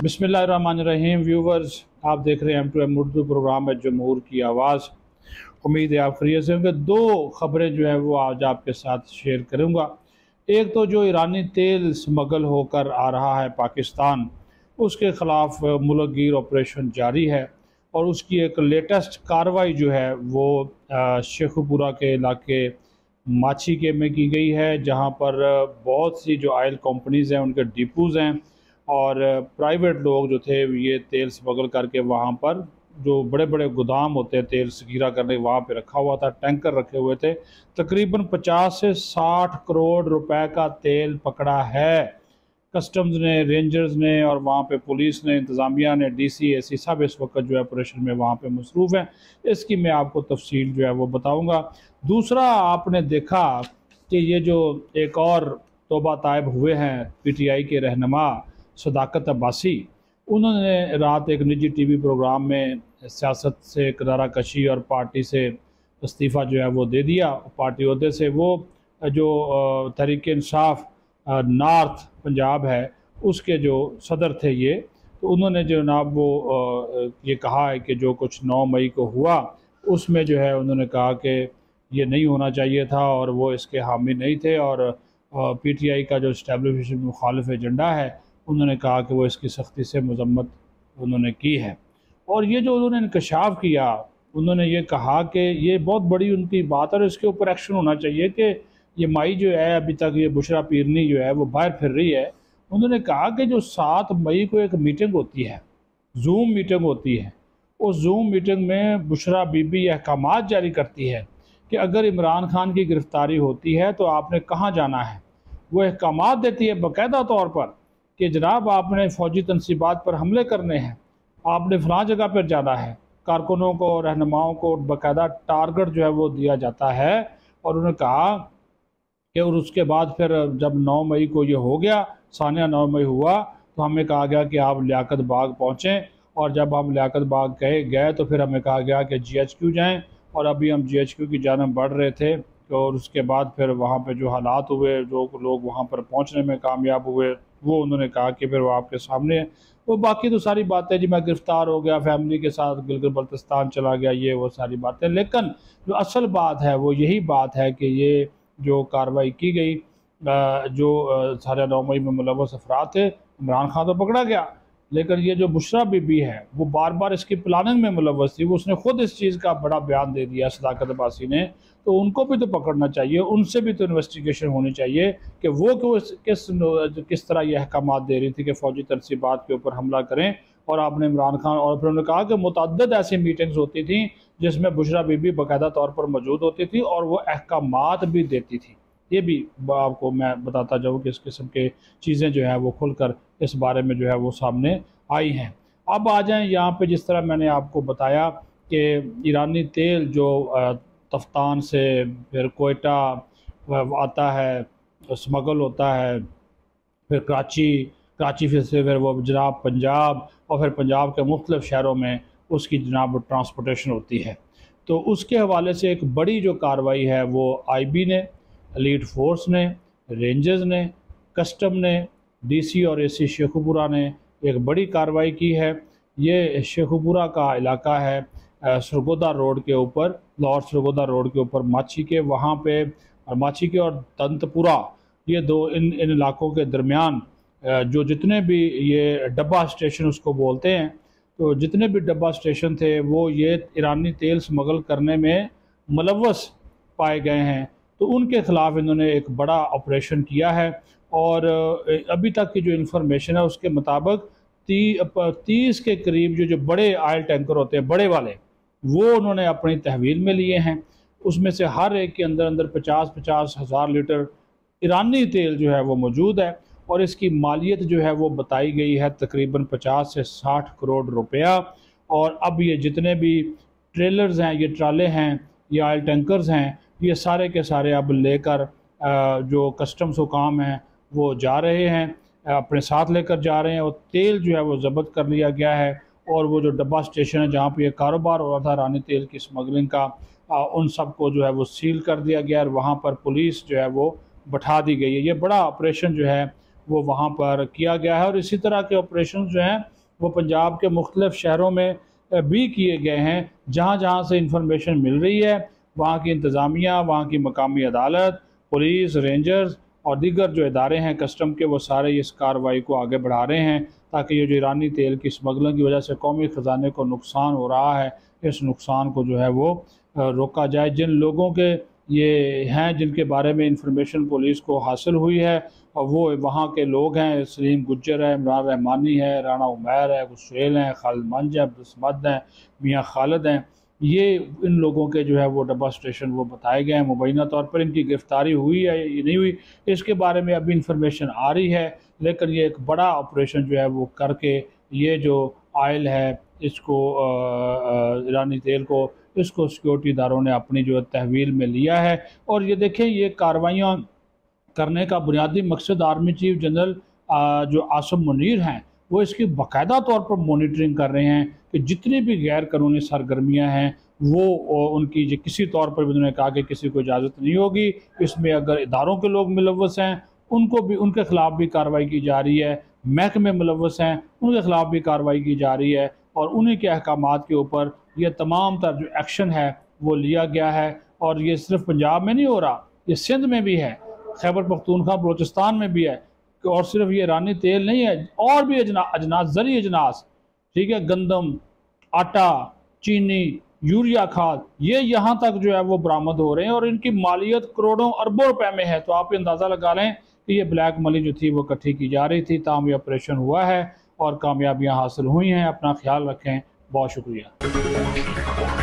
बिस्मिल्लाहिर्रहमानिर्रहीम। व्यूवर्स, आप देख रहे हैं M2M उर्दू प्रोग्राम है जमहूर की आवाज़। उम्मीद है आप खैरियत से होंगे। दो ख़बरें जो है वो आज आपके साथ शेयर करूँगा। एक तो जो ईरानी तेल स्मगल होकर आ रहा है पाकिस्तान, उसके ख़िलाफ़ मुल्क गिर ऑपरेशन जारी है और उसकी एक लेटेस्ट कार्रवाई जो है वो शेखुपुरा के इलाके माची के में की गई है, जहाँ पर बहुत सी जो ऑयल कंपनीज़ हैं उनके डिपोज़ हैं और प्राइवेट लोग जो थे ये तेल स्मगल करके वहाँ पर जो बड़े बड़े गोदाम होते हैं तेल ज़ख़ीरा करने, वहाँ पे रखा हुआ था, टैंकर रखे हुए थे। तकरीबन 50 से 60 करोड़ रुपए का तेल पकड़ा है कस्टम्स ने, रेंजर्स ने और वहाँ पे पुलिस ने, इंतज़ामिया ने, DC, AC सब इस वक्त जो है ऑपरेशन में वहाँ पे मसरूफ़ हैं। इसकी मैं आपको तफसील जो है वो बताऊँगा। दूसरा, आपने देखा कि ये जो एक और तौबा तायब हुए हैं PTI के रहनुमा सदाकत अब्बासी, उन्होंने रात एक निजी TV प्रोग्राम में सियासत से किनारा कशी और पार्टी से इस्तीफ़ा जो है वो दे दिया, पार्टी ओहदे से। वो जो तहरीक इंसाफ नॉर्थ पंजाब है उसके जो सदर थे ये, तो उन्होंने जो जनाब वो ये कहा है कि जो कुछ 9 मई को हुआ उसमें जो है उन्होंने कहा कि ये नहीं होना चाहिए था और वो इसके हामी नहीं थे और PTI का जो इस्टेब्लिशमेंट मुखालिफ एजेंडा है उन्होंने कहा कि वो इसकी सख्ती से मजम्मत उन्होंने की है। और ये जो उन्होंने इंकशाफ किया, उन्होंने ये कहा कि ये बहुत बड़ी उनकी बात है और इसके ऊपर एक्शन होना चाहिए कि ये माई जो है अभी तक ये बुशरा पीरनी जो है वो बाहर फिर रही है। उन्होंने कहा कि जो 7 मई को एक मीटिंग होती है, जूम मीटिंग होती है, उस जूम मीटिंग में बुशरा बीबी अहकामात जारी करती है कि अगर इमरान खान की गिरफ़्तारी होती है तो आपने कहाँ जाना है। वो अहकामात देती है बाकायदा तौर पर कि जनाब आपने फ़ौजी तनसीबात पर हमले करने हैं, आपने फ़लाँ जगह पर जाना है। कारकुनों को, रहनुमाओं को बाकायदा टारगेट जो है वो दिया जाता है। और उन्होंने कहा कि और उसके बाद फिर जब 9 मई को ये हो गया, सानिया 9 मई हुआ, तो हमें कहा गया कि आप लियाकत बाग पहुँचें और जब हम लियाकत बाग गए तो फिर हमें कहा गया कि GHQ जाएं और अभी हम GHQ की जानब बढ़ रहे थे। और उसके बाद फिर वहाँ पे जो हालात हुए, जो लोग वहाँ पर पहुँचने में कामयाब हुए, वो उन्होंने कहा कि फिर वो आपके सामने है। वो बाकी तो सारी बातें जी, मैं गिरफ़्तार हो गया, फैमिली के साथ गिलगित बल्तिस्तान चला गया, ये वो सारी बातें। लेकिन जो असल बात है वो यही बात है कि ये जो कार्रवाई की गई, जो सारे 9 मई में मुलव्वस अफराद थे, इमरान खान तो पकड़ा गया, लेकिन ये जो बुशरा बीबी है वो बार बार इसकी प्लानिंग में मुलव्वस थी। वो उसने खुद इस चीज़ का बड़ा बयान दे दिया सदाकत अब्बासी ने, तो उनको भी तो पकड़ना चाहिए, उनसे भी तो इन्वेस्टिगेशन होनी चाहिए कि वो क्यों किस तरह ये अहकामात दे रही थी कि फ़ौजी तनसीबात के ऊपर हमला करें। और आपने इमरान खान, और फिर उन्होंने कहा कि मुतअद्दिद ऐसी मीटिंग्स होती थी जिसमें बुशरा बीबी बाकायदा तौर पर मौजूद होती थी और वो अहकामात भी देती थी। ये भी आपको मैं बताता जाऊँ कि इस किस्म के चीज़ें जो है वो खुलकर इस बारे में जो है वो सामने आई हैं। अब आ जाएं यहाँ पे, जिस तरह मैंने आपको बताया कि ईरानी तेल जो तफ्तान से फिर कोयटा आता है, स्मगल होता है, फिर कराची फिर वो जनाब पंजाब और फिर पंजाब के मुख्तलिफ़ शहरों में उसकी जनाब ट्रांसपोर्टेशन होती है। तो उसके हवाले से एक बड़ी जो कार्रवाई है वो IB ने, एलीट फोर्स ने, रेंजर्स ने, कस्टम ने, DC और AC शेखुपुरा ने एक बड़ी कार्रवाई की है। ये शेखुपुरा का इलाका है सरगोदा रोड के ऊपर, लाहौर सरगोदा रोड के ऊपर माची के, वहाँ पे माची के और तंतपुरा, ये दो इन इलाकों के दरमियान जो जितने भी ये डब्बा स्टेशन उसको बोलते हैं, तो जितने भी डब्बा स्टेशन थे वो ये ईरानी तेल स्मगल करने में मुलव्वस पाए गए हैं। तो उनके ख़िलाफ़ इन्होंने एक बड़ा ऑपरेशन किया है और अभी तक की जो इन्फॉर्मेशन है उसके मुताबिक 30 के करीब जो बड़े ऑयल टैंकर होते हैं, बड़े वाले, वो उन्होंने अपनी तहवील में लिए हैं। उसमें से हर एक के अंदर अंदर 50-50 हज़ार लीटर ईरानी तेल जो है वो मौजूद है और इसकी मालियत जो है वो बताई गई है तकरीबन 50 से 60 करोड़ रुपया। और अब ये जितने भी ट्रेलर्स हैं, ये ट्राले हैं, ये ऑयल टैंकर्स हैं, ये सारे के सारे अब लेकर जो कस्टम्स हुकाम हैं वो जा रहे हैं, अपने साथ लेकर जा रहे हैं और तेल जो है वो ज़ब्त कर लिया गया है। और वो जो डब्बा स्टेशन है जहाँ पे ये कारोबार हो रहा था ईरानी तेल की स्मगलिंग का, उन सब को जो है वो सील कर दिया गया और वहाँ पर पुलिस जो है वो बैठा दी गई है। ये बड़ा ऑपरेशन जो है वो वहाँ पर किया गया है। और इसी तरह के ऑपरेशन जो हैं वो पंजाब के मुख्तलिफ़ शहरों में भी किए गए हैं। जहाँ जहाँ से इंफॉर्मेशन मिल रही है वहाँ की इंतज़ामिया, वहाँ की मकामी अदालत, पुलिस, रेंजर्स और दीगर जो इदारे हैं कस्टम के, वो सारे इस कार्रवाई को आगे बढ़ा रहे हैं ताकि ये जो ईरानी तेल की स्मगलिंग की वजह से कौमी ख़जाने को नुकसान हो रहा है, इस नुकसान को जो है वो रोका जाए। जिन लोगों के ये हैं जिनके बारे में इंफॉर्मेशन पुलिस को हासिल हुई है और वो वहाँ के लोग हैं, सलीम गुज्जर है, इमरान रहमानी है, राना उमैर है, गुस्सेल हैं, खालिद मंज है, अब्दुस्मद हैं, मियाँ खालिद हैं, ये इन लोगों के जो है वो डब्बा स्टेशन वो बताए गए हैं। मुबैना तौर पर इनकी गिरफ्तारी हुई है या नहीं हुई इसके बारे में अभी इंफॉर्मेशन आ रही है, लेकिन ये एक बड़ा ऑपरेशन जो है वो करके ये जो आयल है इसको ईरानी तेल को इसको सिक्योरिटी इदारों ने अपनी जो तहवील में लिया है। और ये देखें ये कार्रवाइयाँ करने का बुनियादी मकसद आर्मी चीफ जनरल जो आसिम मुनीर हैं वो इसकी बाकायदा तौर पर मॉनिटरिंग कर रहे हैं कि जितनी भी गैर कानूनी सरगर्मियाँ हैं वो उनकी जो किसी तौर पर भी उन्होंने कहा कि किसी को इजाज़त नहीं होगी, इसमें अगर इदारों के लोग मुलव्वस हैं उनको भी उनके ख़िलाफ़ भी कार्रवाई की जा रही है, महकमे मुलव्वस हैं उनके ख़िलाफ़ भी कार्रवाई की जा रही है और उन्हीं के अहकामात के ऊपर ये तमाम तर जो एक्शन है वो लिया गया है। और ये सिर्फ पंजाब में नहीं हो रहा, ये सिंध में भी है, खैबर पख्तूनख्वा बलोचिस्तान में भी है। और सिर्फ ये ईरानी तेल नहीं है, और भी अजनास, ज़री अजनास, ठीक है, गंदम, आटा, चीनी, यूरिया खाद, ये यहाँ तक जो है वो बरामद हो रहे हैं और इनकी मालियत करोड़ों अरबों रुपए में है। तो आप अंदाज़ा लगा लें कि ये ब्लैक मनी जो थी वो इकट्ठी की जा रही थी। ताहम ये ऑपरेशन हुआ है और कामयाबियाँ हासिल हुई हैं। अपना ख्याल रखें, बहुत शुक्रिया।